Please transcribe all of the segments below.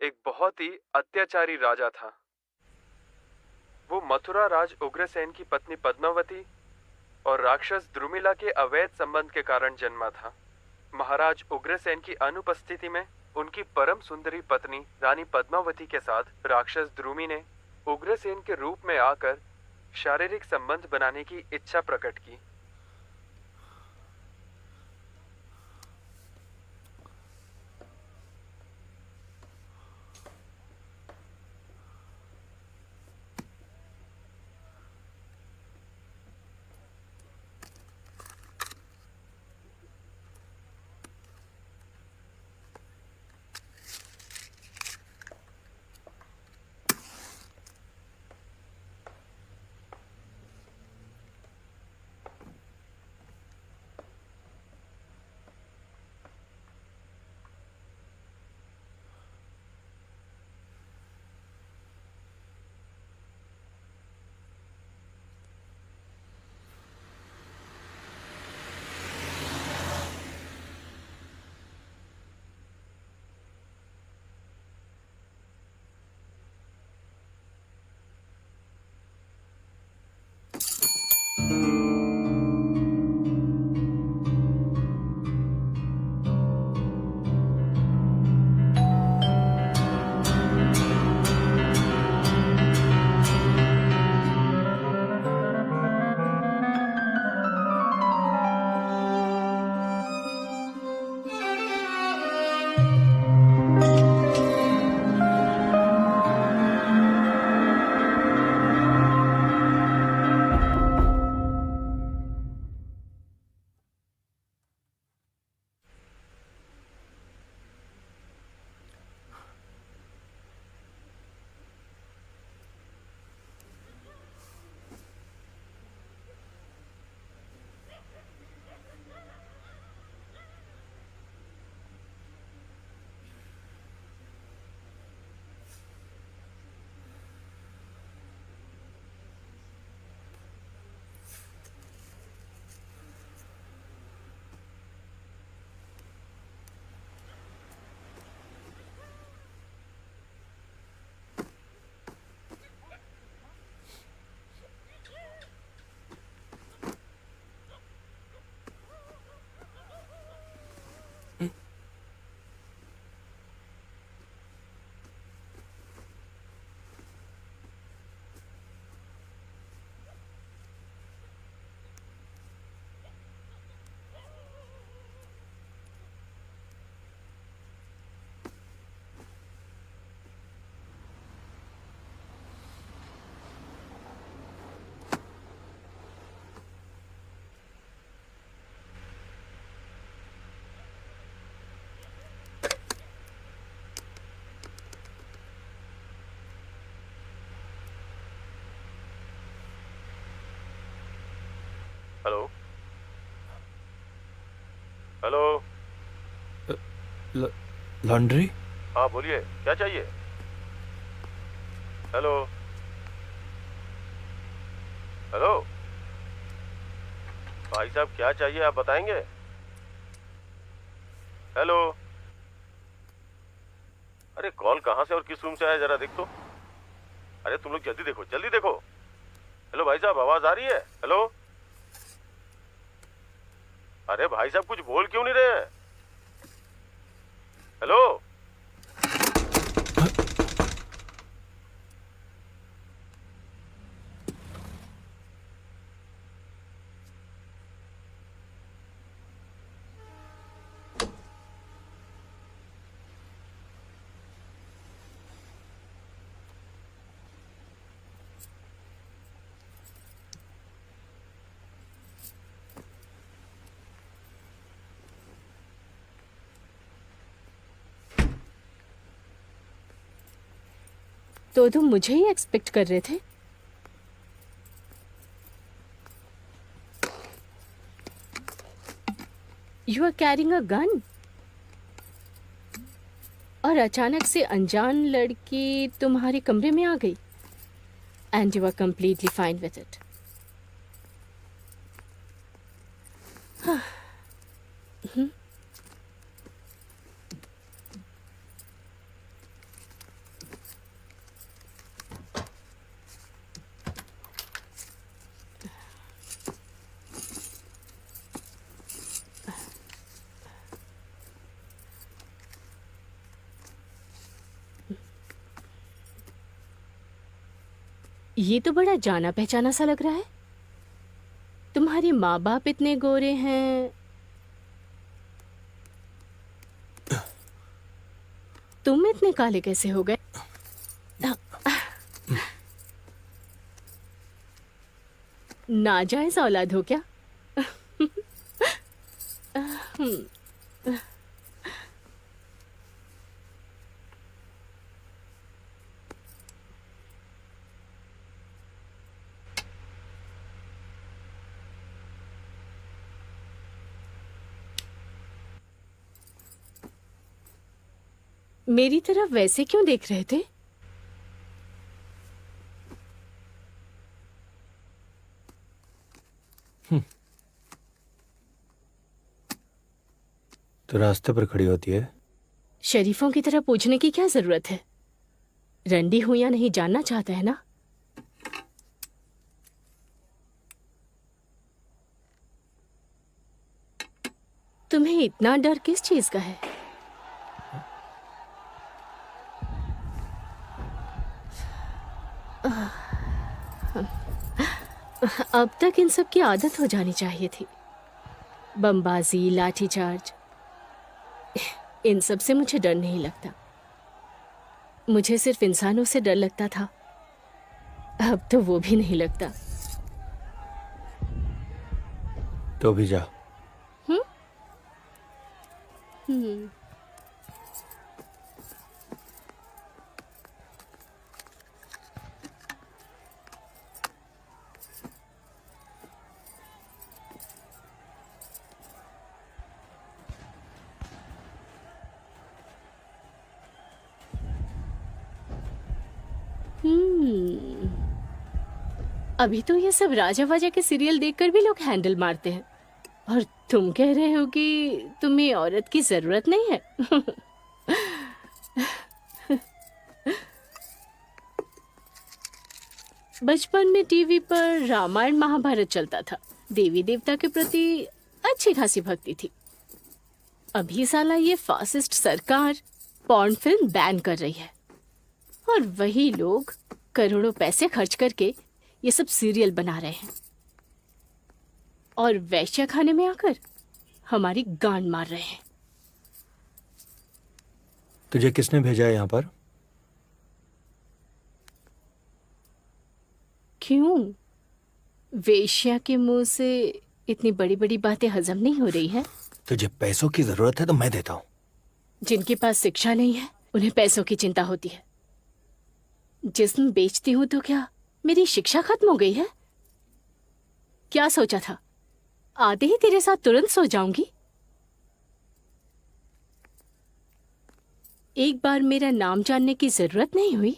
एक बहुत ही अत्याचारी राजा था। वो मथुरा राज उग्रसेन की पत्नी पद्मावती और राक्षस द्रुमिला के अवैध संबंध के कारण जन्मा था। महाराज उग्रसेन की अनुपस्थिति में उनकी परम सुंदरी पत्नी रानी पद्मावती के साथ राक्षस द्रुमि ने उग्रसेन के रूप में आकर शारीरिक संबंध बनाने की इच्छा प्रकट की। हेलो। हेलो। ल- लॉन्ड्री। हाँ बोलिए, क्या चाहिए? हेलो। हेलो भाई साहब, क्या चाहिए आप बताएंगे? हेलो। अरे कॉल कहाँ से और किस रूम से आया, जरा देख तो। अरे तुम लोग जल्दी देखो, जल्दी देखो। हेलो भाई साहब, आवाज आ रही है? हेलो। अरे भाई साहब, कुछ बोल क्यों नहीं रहे हैं? हेलो। तो तुम मुझे ही एक्सपेक्ट कर रहे थे? You are carrying a gun और अचानक से अनजान लड़की तुम्हारे कमरे में आ गई and you are completely fine with it. ये तो बड़ा जाना पहचाना सा लग रहा है। तुम्हारे माँ बाप इतने गोरे हैं, तुम इतने काले कैसे हो गए? नाजायज औलाद हो क्या? मेरी तरफ वैसे क्यों देख रहे थे? तो रास्ते पर खड़ी होती है। शरीफों की तरह पूछने की क्या जरूरत है? रंडी हूं या नहीं जानना चाहता है ना? तुम्हें इतना डर किस चीज का है? अब तक इन सब की आदत हो जानी चाहिए थी। बमबाजी, लाठीचार्ज, इन सब से मुझे डर नहीं लगता। मुझे सिर्फ इंसानों से डर लगता था, अब तो वो भी नहीं लगता। तो भी जा। अभी तो ये सब राजा वाजा के सीरियल देखकर भी लोग हैंडल मारते हैं, और तुम कह रहे हो कि तुम्हें औरत की जरूरत नहीं है। बचपन में टीवी पर रामायण महाभारत चलता था, देवी देवता के प्रति अच्छी खासी भक्ति थी। अभी साला ये फासिस्ट सरकार पॉर्न फिल्म बैन कर रही है, और वही लोग करोड़ों पैसे खर्च करके ये सब सीरियल बना रहे हैं, और वैश्या खाने में आकर हमारी गांड मार रहे हैं। तुझे किसने भेजा है यहाँ पर? क्यों? वेश्या के मुंह से इतनी बड़ी बड़ी बातें हजम नहीं हो रही है? तुझे पैसों की जरूरत है तो मैं देता हूँ। जिनके पास शिक्षा नहीं है उन्हें पैसों की चिंता होती है। जिस्म बेचती हूं तो क्या मेरी शिक्षा खत्म हो गई है? क्या सोचा था, आते ही तेरे साथ तुरंत सो जाऊंगी? एक बार मेरा नाम जानने की जरूरत नहीं हुई?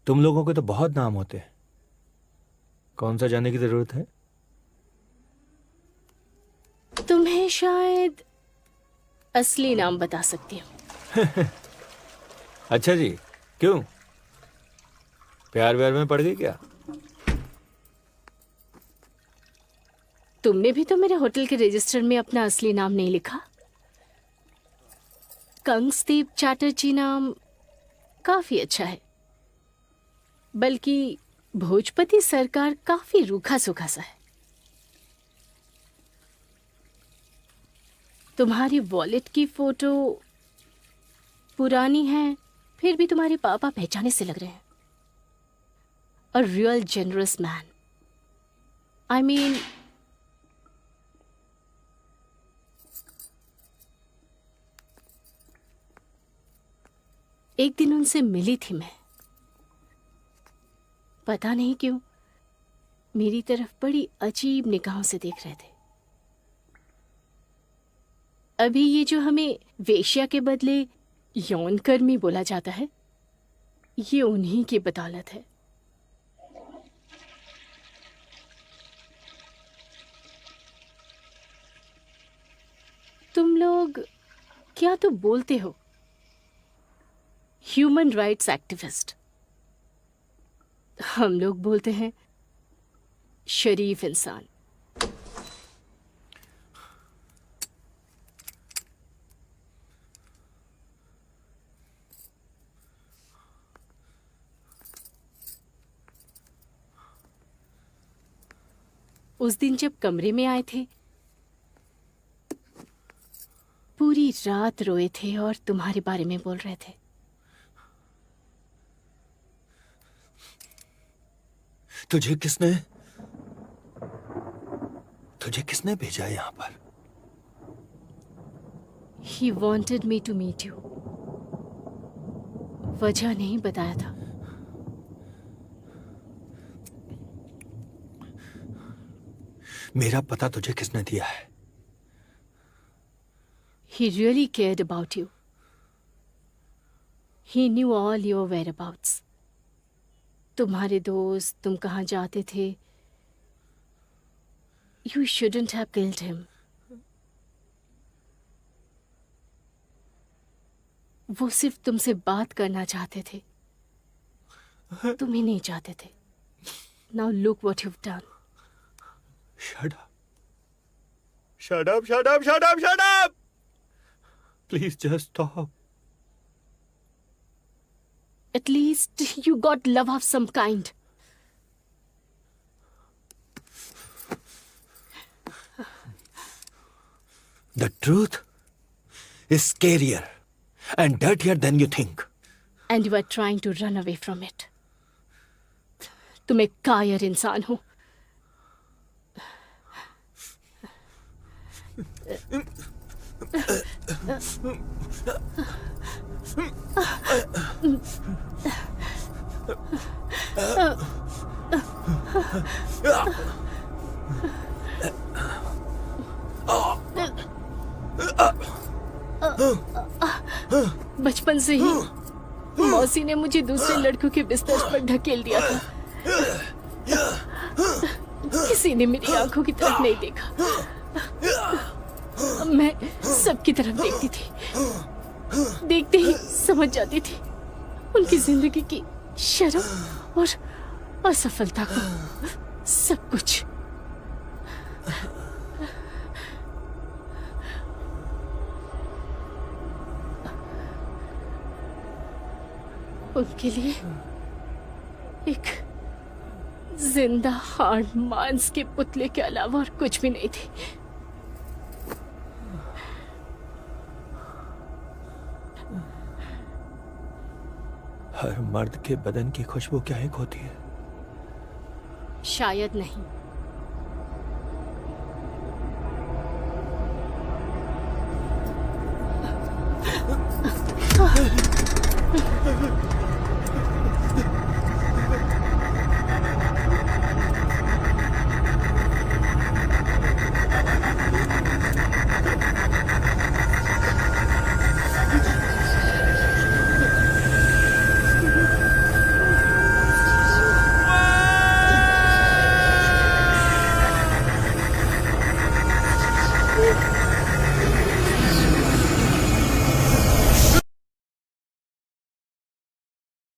तुम लोगों के तो बहुत नाम होते हैं, कौन सा जानने की जरूरत है? तुम्हें शायद असली नाम बता सकती हूँ। अच्छा जी, क्यों? प्यार व्यार में पड़ गई क्या? तुमने भी तो मेरे होटल के रजिस्टर में अपना असली नाम नहीं लिखा। कंगदीप चैटर्जी नाम काफी अच्छा है, बल्कि भोजपति सरकार काफी रूखा सूखा सा है। तुम्हारी वॉलेट की फोटो पुरानी है, फिर भी तुम्हारे पापा पहचाने से लग रहे हैं। A real generous man. I mean, एक दिन उनसे मिली थी मैं। पता नहीं क्यों मेरी तरफ बड़ी अजीब निगाहों से देख रहे थे। अभी ये जो हमें वेश्या के बदले यौन कर्मी बोला जाता है, ये उन्हीं की बदौलत है। तुम लोग क्या तो बोलते हो, ह्यूमन राइट्स एक्टिविस्ट। हम लोग बोलते हैं शरीफ इंसान। उस दिन जब कमरे में आए थे, पूरी रात रोए थे और तुम्हारे बारे में बोल रहे थे। तुझे किसने भेजा यहां पर? He wanted me to meet you. वजह नहीं बताया था। मेरा पता तुझे किसने दिया है? He really cared about you. He knew all your whereabouts. तुम्हारे दोस्त, तुम कहाँ जाते थे। You shouldn't have killed him. वो सिर्फ तुमसे बात करना चाहते थे, तुम ही नहीं चाहते थे। Now look what you've done. Shut up. Shut up, shut up, shut up, shut up! Please just stop. At least you got love of some kind. The truth is scarier and dirtier than you think. And you are trying to run away from it. तुम एक कायर इंसान हो। बचपन से ही मौसी ने मुझे दूसरे लड़कों के बिस्तर पर ढकेल दिया था। किसी ने मेरी आंखों की तरफ नहीं देखा। मैं सबकी तरफ देखती थी, देखते ही समझ जाती थी उनकी जिंदगी की शर्म और असफलता को, सब कुछ। उनके लिए एक जिंदा हार्ड मांस के पुतले के अलावा और कुछ भी नहीं थी। हर मर्द के बदन की खुशबू क्या एक होती है? शायद नहीं।